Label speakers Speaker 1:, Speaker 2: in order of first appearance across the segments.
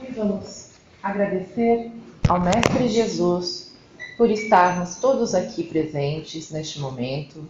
Speaker 1: E vamos agradecer ao Mestre Jesus por estarmos todos aqui presentes neste momento,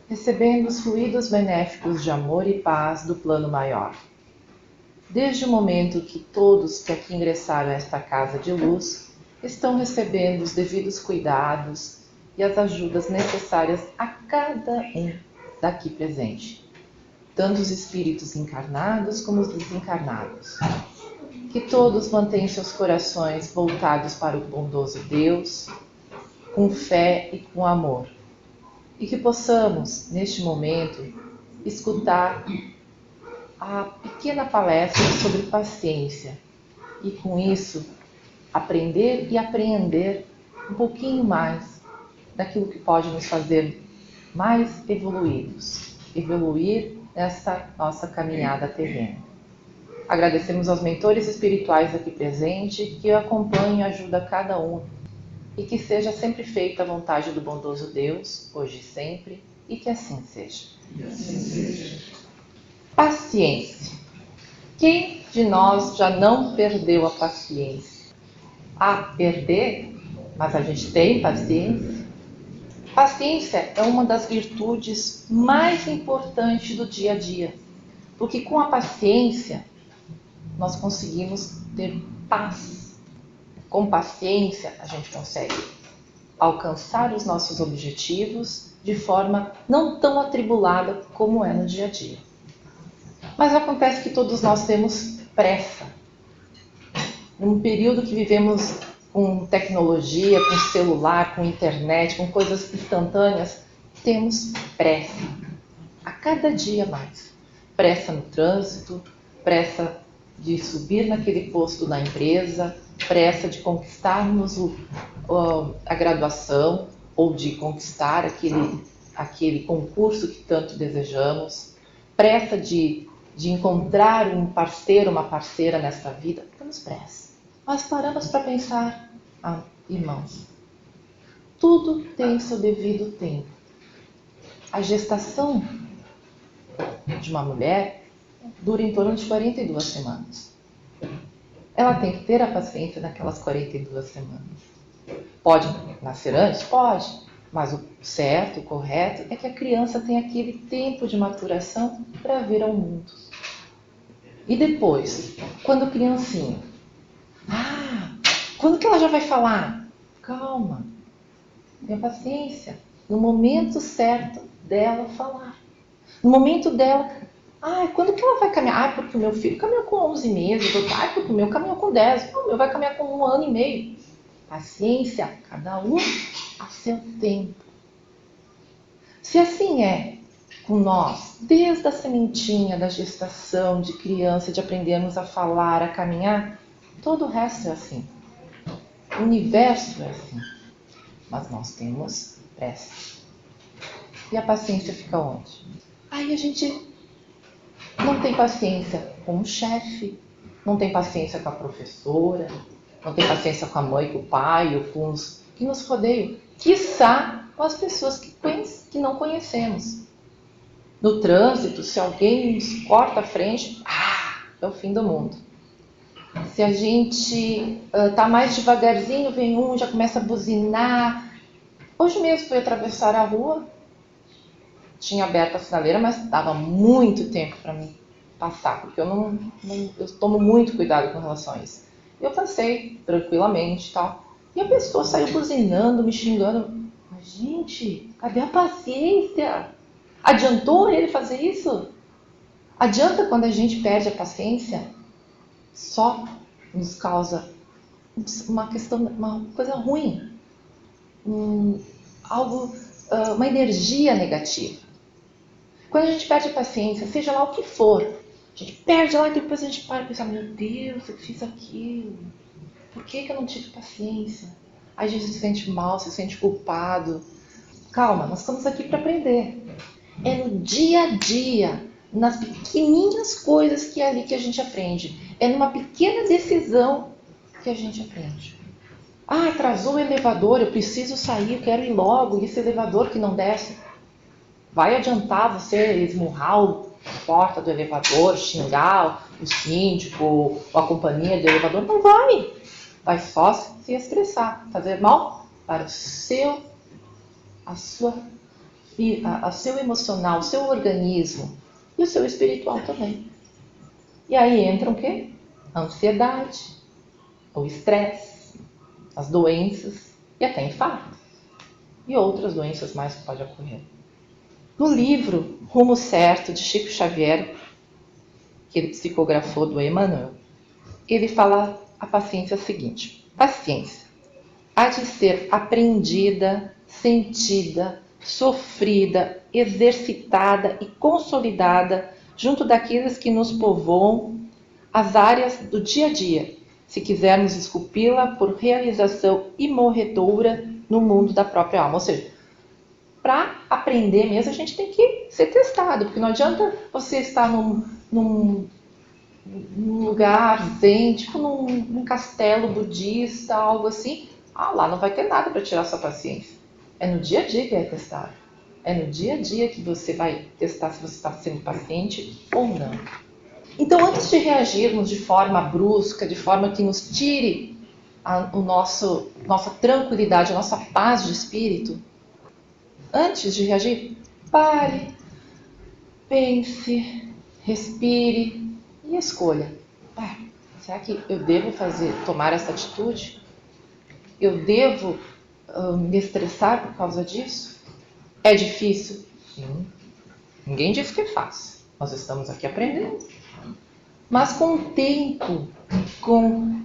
Speaker 1: recebendo os fluidos benéficos de amor e paz do plano maior. Desde o momento que todos que aqui ingressaram a esta casa de luz estão recebendo os devidos cuidados e as ajudas necessárias a cada um daqui presente, tanto os espíritos encarnados como os desencarnados. Que todos mantenham seus corações voltados para o bondoso Deus, com fé e com amor. E que possamos, neste momento, escutar a pequena palestra sobre paciência. E com isso, aprender e apreender um pouquinho mais daquilo que pode nos fazer mais evoluídos. Evoluir nessa nossa caminhada terrena. Agradecemos aos mentores espirituais aqui presentes que acompanham e ajudam cada um e que seja sempre feita a vontade do bondoso Deus, hoje e sempre, e que assim seja. Paciência. Quem de nós já não perdeu a paciência? Perder? Mas a gente tem paciência? Paciência é uma das virtudes mais importantes do dia a dia, porque com a paciência nós conseguimos ter paz. Com paciência, a gente consegue alcançar os nossos objetivos de forma não tão atribulada como é no dia a dia. Mas acontece que todos nós temos pressa. Num período que vivemos com tecnologia, com celular, com internet, com coisas instantâneas, temos pressa. A cada dia mais. Pressa no trânsito, pressa de subir naquele posto da empresa, pressa de conquistarmos a graduação ou de conquistar aquele concurso que tanto desejamos, pressa de encontrar um parceiro, uma parceira nesta vida. Temos pressa. Mas paramos para pensar, irmãos, tudo tem seu devido tempo. A gestação de uma mulher dura em torno de 42 semanas. Ela tem que ter a paciência naquelas 42 semanas. Pode nascer antes? Pode. Mas o certo, o correto, é que a criança tenha aquele tempo de maturação para vir ao mundo. E depois, quando criancinha, quando que ela já vai falar? Calma, tenha paciência. No momento certo dela falar. No momento dela... quando que ela vai caminhar? Porque o meu filho caminhou com 11 meses. Porque o meu caminhou com 10. O meu vai caminhar com 1 ano e meio. Paciência, cada um a seu tempo. Se assim é com nós, desde a sementinha da gestação, de criança, de aprendermos a falar, a caminhar, todo o resto é assim. O universo é assim. Mas nós temos pressa. E a paciência fica onde? Aí a gente não tem paciência com o chefe, não tem paciência com a professora, não tem paciência com a mãe, com o pai, ou com os que nos rodeiam. Quiçá com as pessoas que não conhecemos. No trânsito, se alguém nos corta a frente, é o fim do mundo. Se a gente está mais devagarzinho, vem um, já começa a buzinar. Hoje mesmo fui atravessar a rua, tinha aberto a sinaleira, mas dava muito tempo para mim passar, porque eu tomo muito cuidado com relação a isso. Eu passei tranquilamente e tal, e a pessoa saiu buzinando, me xingando. Mas, gente, cadê a paciência? Adiantou ele fazer isso? Adianta quando a gente perde a paciência? Só nos causa uma coisa ruim, uma energia negativa. Quando a gente perde a paciência, seja lá o que for, a gente perde lá e depois a gente para e pensa, meu Deus, eu fiz aquilo. Por que eu não tive paciência? Aí a gente se sente mal, se sente culpado. Calma, nós estamos aqui para aprender. É no dia a dia, nas pequenininhas coisas que é ali que a gente aprende. É numa pequena decisão que a gente aprende. Atrasou o elevador, eu preciso sair, eu quero ir logo. E esse elevador que não desce, vai adiantar você esmurrar porta do elevador, xingar o síndico ou a companhia do elevador, não vai. Vai só se estressar, fazer mal para o seu emocional, o seu organismo e o seu espiritual também. E aí entra o quê? A ansiedade, o estresse, as doenças e até infarto. E outras doenças mais que podem ocorrer. No livro Rumo Certo, de Chico Xavier, que ele psicografou do Emmanuel, ele fala a paciência seguinte: paciência há de ser aprendida, sentida, sofrida, exercitada e consolidada junto daqueles que nos povoam as áreas do dia a dia, se quisermos esculpi-la por realização imorredoura no mundo da própria alma. Ou seja, para aprender mesmo, a gente tem que ser testado, porque não adianta você estar num lugar zen, tipo num castelo budista, algo assim. Lá não vai ter nada para tirar sua paciência. É no dia a dia que é testado. É no dia a dia que você vai testar se você está sendo paciente ou não. Então, antes de reagirmos de forma brusca, de forma que nos tire nossa tranquilidade, a nossa paz de espírito, antes de reagir, pare, pense, respire e escolha. Será que eu devo tomar essa atitude? Eu devo me estressar por causa disso? É difícil? Sim. Ninguém disse que é fácil. Nós estamos aqui aprendendo. Mas com o tempo, com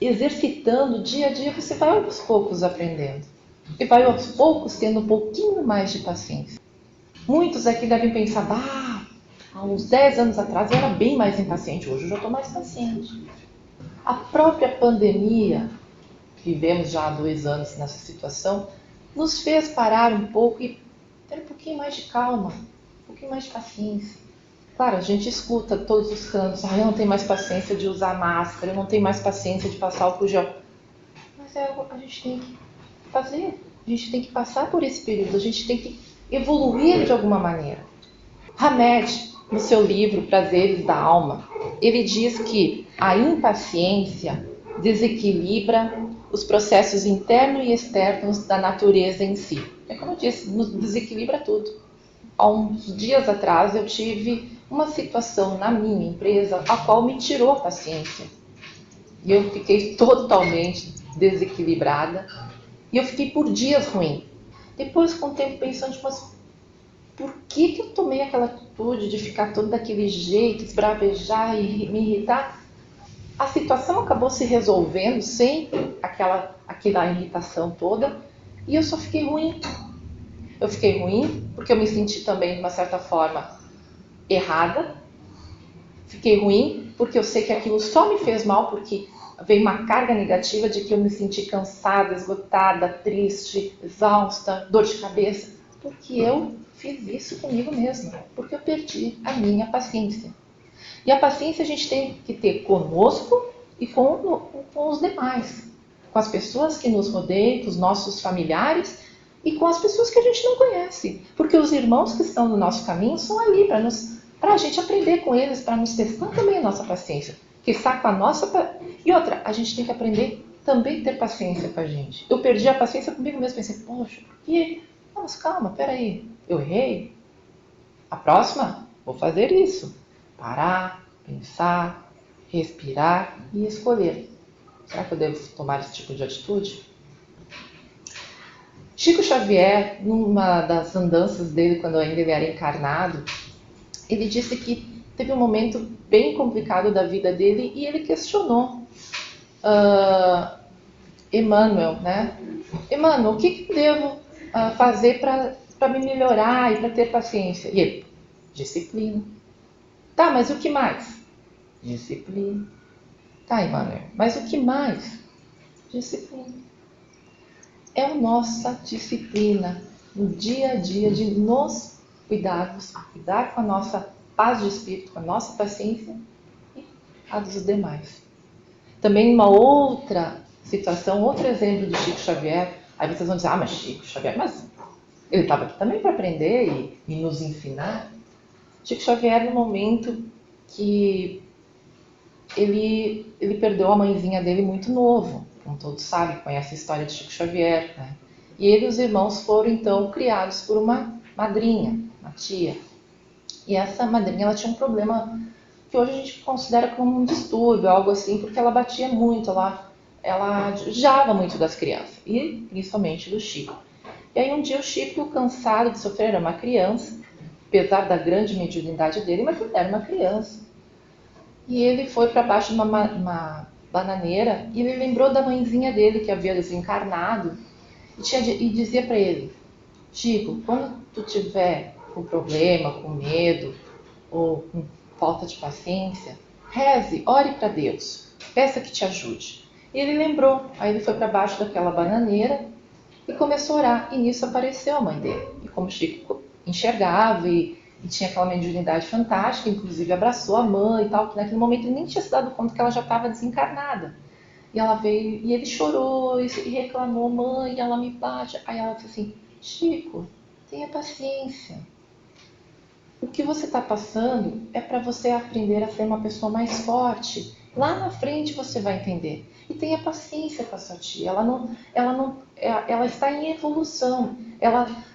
Speaker 1: exercitando dia a dia, você vai aos poucos aprendendo. E vai aos poucos tendo um pouquinho mais de paciência. Muitos aqui devem pensar, há uns 10 anos atrás eu era bem mais impaciente, hoje eu já estou mais paciente. A própria pandemia, vivemos já há 2 anos nessa situação, nos fez parar um pouco e ter um pouquinho mais de calma, um pouquinho mais de paciência. Claro, a gente escuta todos os cantos, eu não tenho mais paciência de usar máscara, eu não tenho mais paciência de passar álcool gel. Mas é algo que a gente tem que fazer, a gente tem que passar por esse período, a gente tem que evoluir de alguma maneira. Hamed, no seu livro Prazeres da Alma, ele diz que a impaciência desequilibra os processos internos e externos da natureza em si. É como eu disse, nos desequilibra tudo. Há uns dias atrás eu tive uma situação na minha empresa a qual me tirou a paciência. E eu fiquei totalmente desequilibrada e eu fiquei por dias ruim. Depois, com o tempo, pensando, mas por que eu tomei aquela atitude de ficar todo daquele jeito, esbravejar e me irritar? A situação acabou se resolvendo sem aquela irritação toda e eu só fiquei ruim. Eu fiquei ruim porque eu me senti também, de uma certa forma, errada. Fiquei ruim porque eu sei que aquilo só me fez mal, porque veio uma carga negativa de que eu me senti cansada, esgotada, triste, exausta, dor de cabeça, porque eu fiz isso comigo mesma, porque eu perdi a minha paciência. E a paciência a gente tem que ter conosco e com os demais, com as pessoas que nos rodeiam, com os nossos familiares e com as pessoas que a gente não conhece, porque os irmãos que estão no nosso caminho são ali para a gente aprender com eles, para nos testar também a nossa paciência, que está com a nossa. E outra, a gente tem que aprender também a ter paciência com a gente. Eu perdi a paciência comigo mesmo, pensei, poxa, por quê? Mas calma, peraí, eu errei? A próxima, vou fazer isso. Parar, pensar, respirar e escolher. Será que eu devo tomar esse tipo de atitude? Chico Xavier, numa das andanças dele, quando ainda ele era encarnado, ele disse que teve um momento bem complicado da vida dele e ele questionou Emmanuel, né? Emmanuel, o que eu devo fazer para me melhorar e para ter paciência? E ele, disciplina. Tá, mas o que mais? Disciplina. Tá, Emmanuel, mas o que mais? Disciplina. É a nossa disciplina no dia a dia de nos cuidarmos, cuidar com a nossa paz de espírito, com a nossa paciência e a dos demais. Também uma outra situação, outro exemplo de Chico Xavier, aí vocês vão dizer, mas Chico Xavier, mas Ele estava aqui também para aprender e nos ensinar. Chico Xavier, no momento que ele perdeu a mãezinha dele muito novo, como todos sabem, conhecem a história de Chico Xavier, né? E ele e os irmãos foram então criados por uma madrinha, uma tia. E essa madrinha, ela tinha um problema que hoje a gente considera como um distúrbio, algo assim, porque ela batia muito, ela judiava muito das crianças, e principalmente do Chico. E aí um dia o Chico, cansado de sofrer, era uma criança, apesar da grande mediunidade dele, mas ele era uma criança. E ele foi para baixo de uma bananeira e ele lembrou da mãezinha dele que havia desencarnado e dizia para ele: Chico, quando tu tiver com problema, com medo ou com falta de paciência, reze, ore para Deus, peça que te ajude. E ele lembrou, aí ele foi para baixo daquela bananeira e começou a orar, e nisso apareceu a mãe dele. E como Chico enxergava e tinha aquela mediunidade fantástica, inclusive abraçou a mãe e tal, que naquele momento ele nem tinha se dado conta que ela já estava desencarnada. E ela veio, e ele chorou e reclamou: mãe, ela me bate. Aí ela disse assim: Chico, tenha paciência. O que você está passando é para você aprender a ser uma pessoa mais forte. Lá na frente você vai entender. E tenha paciência com a sua tia. Ela está em evolução.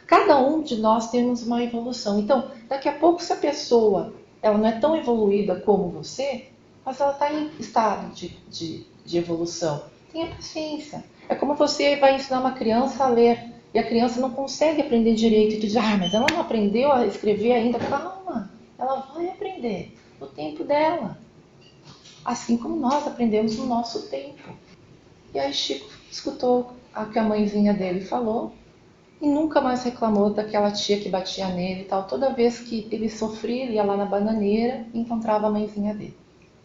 Speaker 1: Cada um de nós temos uma evolução. Então, daqui a pouco, se a pessoa ela não é tão evoluída como você, mas ela está em estado de evolução, tenha paciência. É como você vai ensinar uma criança a ler e a criança não consegue aprender direito. E tu diz: mas ela não aprendeu a escrever ainda. Calma, ela vai aprender no tempo dela. Assim como nós aprendemos no nosso tempo. E aí Chico escutou o que a mãezinha dele falou e nunca mais reclamou daquela tia que batia nele e tal. Toda vez que ele sofria, ele ia lá na bananeira e encontrava a mãezinha dele.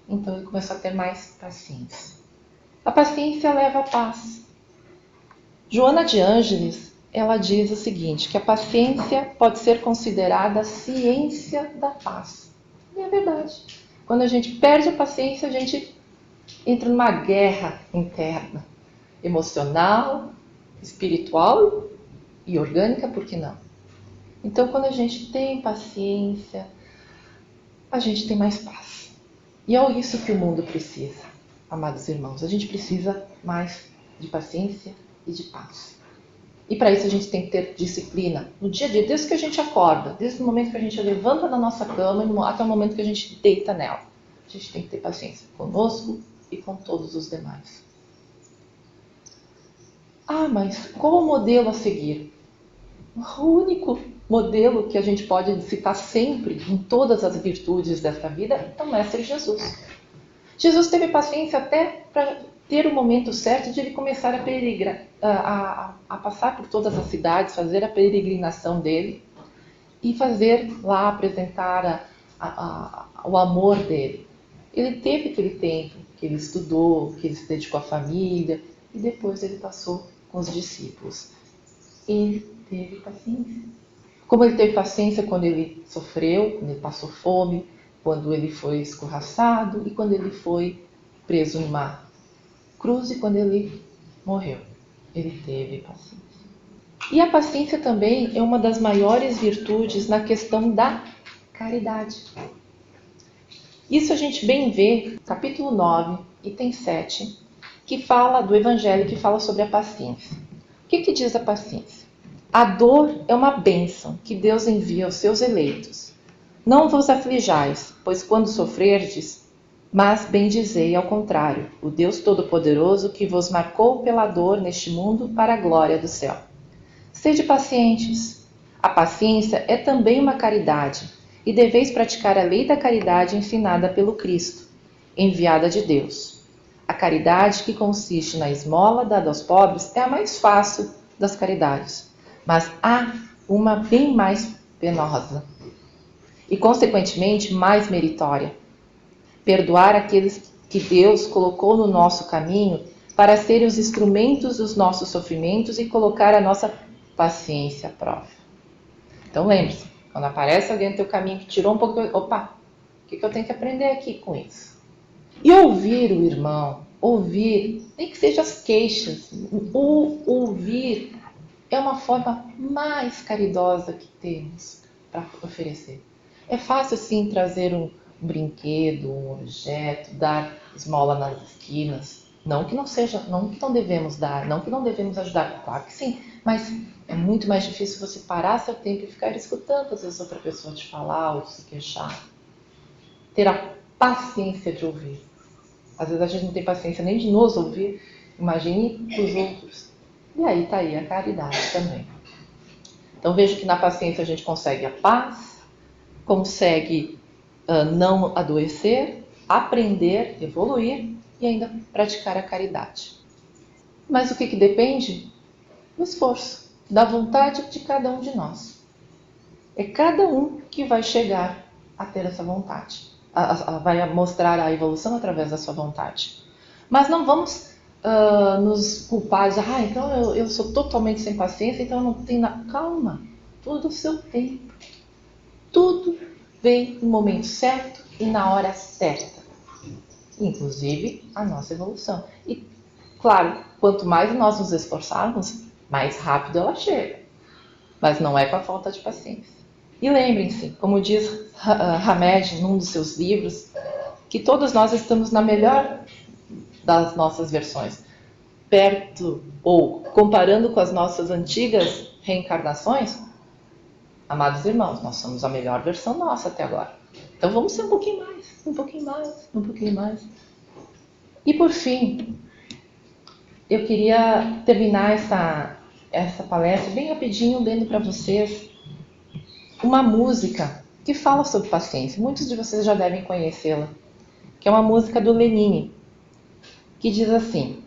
Speaker 1: Então ele começou a ter mais paciência. A paciência leva à paz. Joana de Ângeles, ela diz o seguinte, que a paciência pode ser considerada a ciência da paz. E é verdade. Quando a gente perde a paciência, a gente entra numa guerra interna, emocional, espiritual e orgânica, por que não? Então, quando a gente tem paciência, a gente tem mais paz. E é isso que o mundo precisa, amados irmãos. A gente precisa mais de paciência e de paz. E para isso a gente tem que ter disciplina no dia a dia, desde que a gente acorda, desde o momento que a gente levanta da nossa cama até o momento que a gente deita nela. A gente tem que ter paciência conosco e com todos os demais. Mas qual o modelo a seguir? O único modelo que a gente pode citar sempre em todas as virtudes desta vida é o Mestre Jesus. Jesus teve paciência até para ter o momento certo de ele começar a passar por todas as cidades, fazer a peregrinação dele e fazer lá apresentar o amor dele. Ele teve aquele tempo que ele estudou, que ele se dedicou à família e depois ele passou com os discípulos. Ele teve paciência. Como ele teve paciência quando ele sofreu, quando ele passou fome, quando ele foi escorraçado e quando ele foi preso numa cruz e quando ele morreu. Ele teve paciência. E a paciência também é uma das maiores virtudes na questão da caridade. Isso a gente bem vê, capítulo 9, item 7, que fala do Evangelho, que fala sobre a paciência. O que diz a paciência? A dor é uma bênção que Deus envia aos seus eleitos. Não vos aflijais, pois quando sofrerdes, mas bendizei ao contrário, o Deus Todo-Poderoso que vos marcou pela dor neste mundo para a glória do céu. Sede pacientes. A paciência é também uma caridade, e deveis praticar a lei da caridade ensinada pelo Cristo, enviada de Deus. A caridade, que consiste na esmola dada aos pobres, é a mais fácil das caridades, mas há uma bem mais penosa e, consequentemente, mais meritória. Perdoar aqueles que Deus colocou no nosso caminho para serem os instrumentos dos nossos sofrimentos e colocar a nossa paciência à prova. Então lembre-se, quando aparece alguém no teu caminho que tirou um pouco, opa, o que eu tenho que aprender aqui com isso? E ouvir o irmão, ouvir, nem que seja as queixas, ouvir é uma forma mais caridosa que temos para oferecer. É fácil sim trazer um brinquedo, um objeto, dar esmola nas esquinas. Não que não devemos dar, não que não devemos ajudar, claro que sim, mas é muito mais difícil você parar seu tempo e ficar escutando às vezes outra pessoa te falar ou te se queixar. Ter a paciência de ouvir. Às vezes a gente não tem paciência nem de nos ouvir, imagine os outros. E aí está aí a caridade também. Então vejo que na paciência a gente consegue a paz, consegue não adoecer, aprender, evoluir e ainda praticar a caridade. Mas o que depende? Do esforço, da vontade de cada um de nós. É cada um que vai chegar a ter essa vontade, vai mostrar a evolução através da sua vontade. Mas não vamos nos culpar de, então eu sou totalmente sem paciência, então eu não tenho nada. Calma, tudo o seu tempo. Tudo vem no momento certo e na hora certa. Inclusive a nossa evolução. E, claro, quanto mais nós nos esforçarmos, mais rápido ela chega. Mas não é com a falta de paciência. E lembrem-se, como diz Hamed num dos seus livros, que todos nós estamos na melhor das nossas versões. Perto ou comparando com as nossas antigas reencarnações, amados irmãos, nós somos a melhor versão nossa até agora. Então vamos ser um pouquinho mais, um pouquinho mais, um pouquinho mais. E por fim, eu queria terminar essa palestra bem rapidinho, lendo para vocês uma música que fala sobre paciência. Muitos de vocês já devem conhecê-la, que é uma música do Lenine, que diz assim: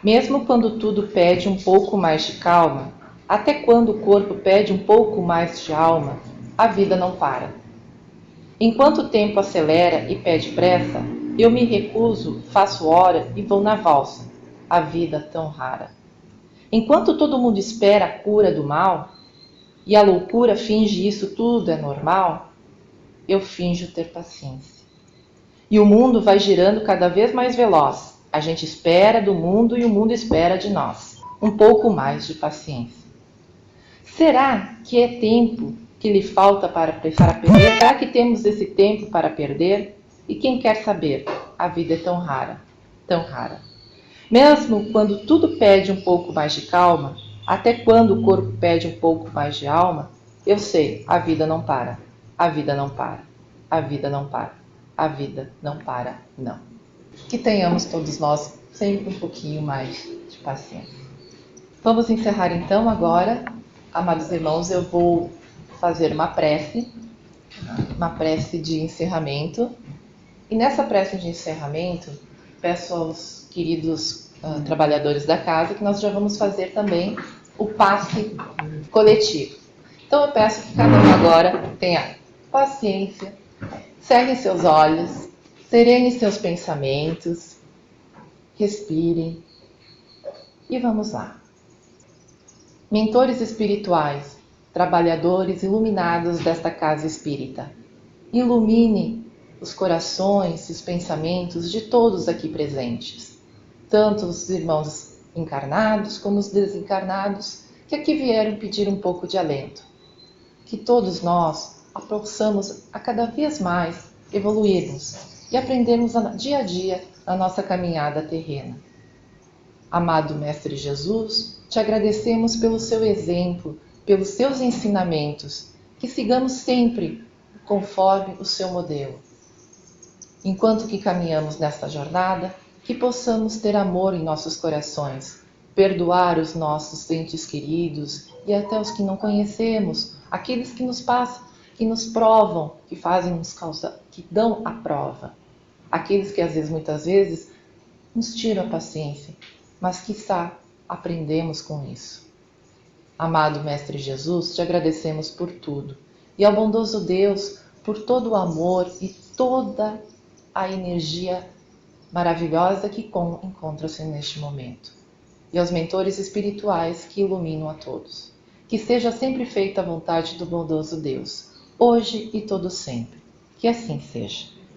Speaker 1: mesmo quando tudo pede um pouco mais de calma, até quando o corpo pede um pouco mais de alma, a vida não para. Enquanto o tempo acelera e pede pressa, eu me recuso, faço hora e vou na valsa, a vida tão rara. Enquanto todo mundo espera a cura do mal, e a loucura finge isso tudo é normal, eu finjo ter paciência. E o mundo vai girando cada vez mais veloz. A gente espera do mundo e o mundo espera de nós. Um pouco mais de paciência. Será que é tempo que lhe falta para perder? Será que temos esse tempo para perder? E quem quer saber? A vida é tão rara, tão rara. Mesmo quando tudo pede um pouco mais de calma, até quando o corpo pede um pouco mais de alma, eu sei, a vida não para, a vida não para, a vida não para, a vida não para, não. Que tenhamos todos nós sempre um pouquinho mais de paciência. Vamos encerrar então agora, amados irmãos, eu vou fazer uma prece de encerramento. E nessa prece de encerramento, peço aos queridos trabalhadores da casa que nós já vamos fazer também o passe coletivo. Então eu peço que cada um agora tenha paciência, cerrem seus olhos, serenem seus pensamentos, respirem e vamos lá. Mentores espirituais, trabalhadores iluminados desta casa espírita, ilumine os corações e os pensamentos de todos aqui presentes, tanto os irmãos encarnados como os desencarnados que aqui vieram pedir um pouco de alento. Que todos nós possamos a cada vez mais evoluirmos e aprendermos dia a dia na nossa caminhada terrena. Amado Mestre Jesus, te agradecemos pelo seu exemplo, pelos seus ensinamentos, que sigamos sempre conforme o seu modelo. Enquanto que caminhamos nesta jornada, que possamos ter amor em nossos corações, perdoar os nossos entes queridos e até os que não conhecemos, aqueles que nos passam, que nos provam, que dão a prova, aqueles que às vezes, muitas vezes, nos tiram a paciência, mas quiçá aprendemos com isso. Amado Mestre Jesus, te agradecemos por tudo, e ao bondoso Deus por todo o amor e toda a energia maravilhosa que encontra-se neste momento. E aos mentores espirituais que iluminam a todos. Que seja sempre feita a vontade do bondoso Deus, hoje e todo sempre. Que assim seja.